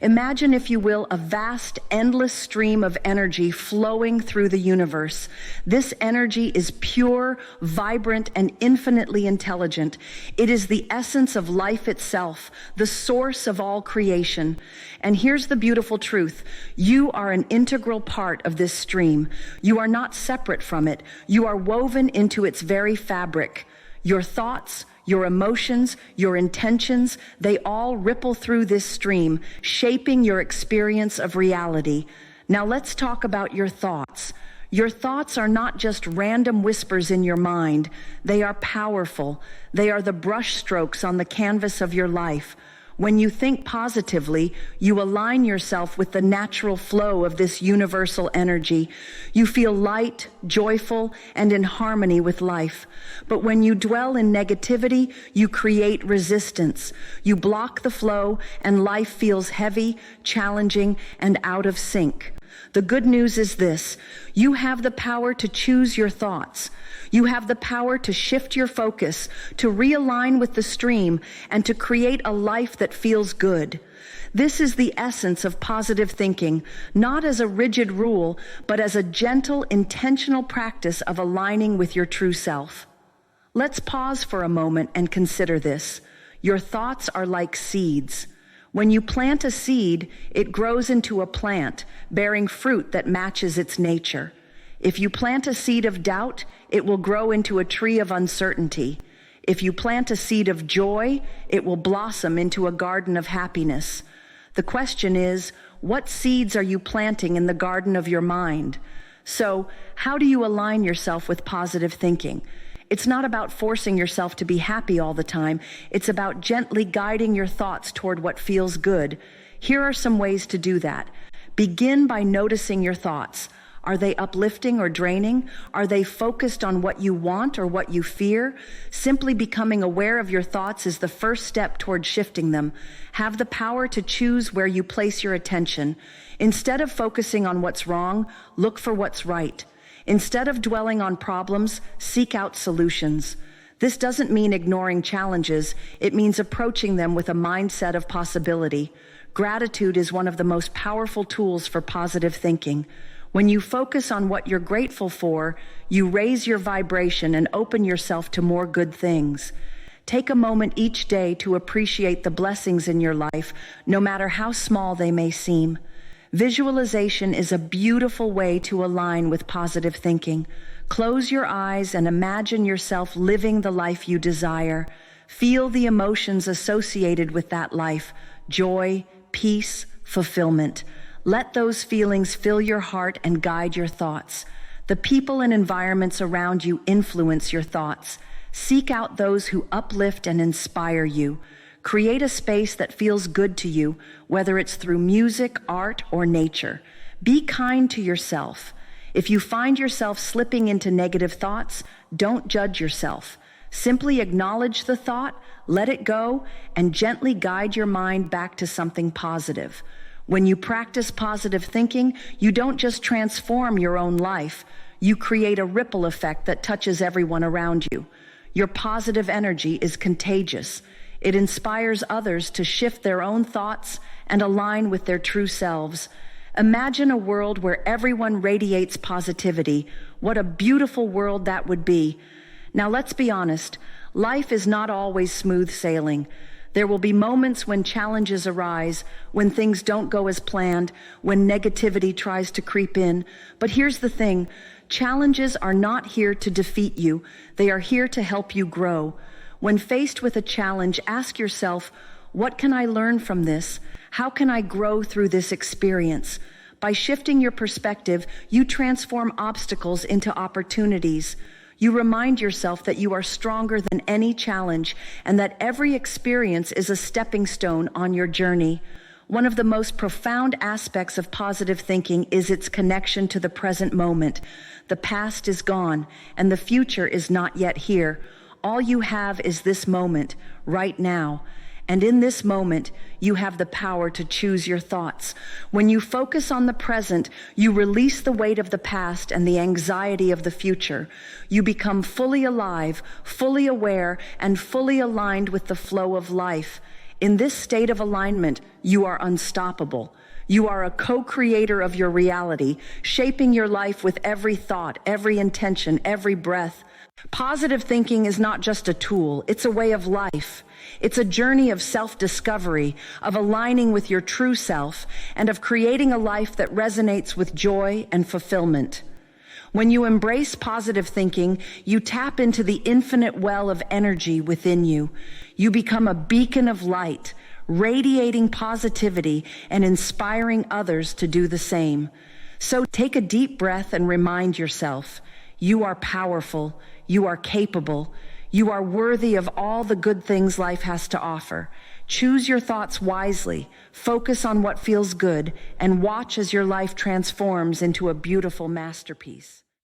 Imagine, if you will, a vast, endless stream of energy flowing through the universe. This energy is pure, vibrant, and infinitely intelligent. It is the essence of life itself, the source of all creation. And here's the beautiful truth. You are an integral part of this stream. You are not separate from it. You are woven into its very fabric. Your thoughts, your emotions, your intentions, they all ripple through this stream, shaping your experience of reality. Now let's talk about your thoughts. Your thoughts are not just random whispers in your mind. They are powerful. They are the brush strokes on the canvas of your life. When you think positively, you align yourself with the natural flow of this universal energy. You feel light, joyful, and in harmony with life. But when you dwell in negativity, you create resistance. You block the flow, and life feels heavy, challenging, and out of sync. The good news is this: you have the power to choose your thoughts. You have the power to shift your focus, to realign with the stream, and to create a life that feels good. This is the essence of positive thinking, not as a rigid rule, but as a gentle, intentional practice of aligning with your true self. Let's pause for a moment and consider this. Your thoughts are like seeds. When you plant a seed, it grows into a plant, bearing fruit that matches its nature. If you plant a seed of doubt, it will grow into a tree of uncertainty. If you plant a seed of joy, it will blossom into a garden of happiness. The question is, what seeds are you planting in the garden of your mind? So, how do you align yourself with positive thinking? It's not about forcing yourself to be happy all the time. It's about gently guiding your thoughts toward what feels good. Here are some ways to do that. Begin by noticing your thoughts. Are they uplifting or draining? Are they focused on what you want or what you fear? Simply becoming aware of your thoughts is the first step toward shifting them. Have the power to choose where you place your attention. Instead of focusing on what's wrong, look for what's right. Instead of dwelling on problems, seek out solutions. This doesn't mean ignoring challenges. It means approaching them with a mindset of possibility. Gratitude is one of the most powerful tools for positive thinking. When you focus on what you're grateful for, you raise your vibration and open yourself to more good things. Take a moment each day to appreciate the blessings in your life, no matter how small they may seem. Visualization is a beautiful way to align with positive thinking. Close your eyes and imagine yourself living the life you desire. Feel the emotions associated with that life: joy, peace, fulfillment. Let those feelings fill your heart and guide your thoughts. The people and environments around you influence your thoughts. Seek out those who uplift and inspire you. Create a space that feels good to you, whether it's through music, art, or nature. Be kind to yourself. If you find yourself slipping into negative thoughts, don't judge yourself. Simply acknowledge the thought, let it go, and gently guide your mind back to something positive. When you practice positive thinking, you don't just transform your own life, you create a ripple effect that touches everyone around you. Your positive energy is contagious. It inspires others to shift their own thoughts and align with their true selves. Imagine a world where everyone radiates positivity. What a beautiful world that would be. Now let's be honest, life is not always smooth sailing. There will be moments when challenges arise, when things don't go as planned, when negativity tries to creep in. But here's the thing, challenges are not here to defeat you. They are here to help you grow. When faced with a challenge, ask yourself, what can I learn from this? How can I grow through this experience? By shifting your perspective, you transform obstacles into opportunities. You remind yourself that you are stronger than any challenge and that every experience is a stepping stone on your journey. One of the most profound aspects of positive thinking is its connection to the present moment. The past is gone and the future is not yet here. All you have is this moment, right now. And in this moment, you have the power to choose your thoughts. When you focus on the present, you release the weight of the past and the anxiety of the future. You become fully alive, fully aware, and fully aligned with the flow of life. In this state of alignment, you are unstoppable. You are a co-creator of your reality, shaping your life with every thought, every intention, every breath. Positive thinking is not just a tool, it's a way of life. It's a journey of self-discovery, of aligning with your true self, and of creating a life that resonates with joy and fulfillment. When you embrace positive thinking, you tap into the infinite well of energy within you. You become a beacon of light, radiating positivity and inspiring others to do the same. So take a deep breath and remind yourself, you are powerful, you are capable, you are worthy of all the good things life has to offer. Choose your thoughts wisely, focus on what feels good, and watch as your life transforms into a beautiful masterpiece.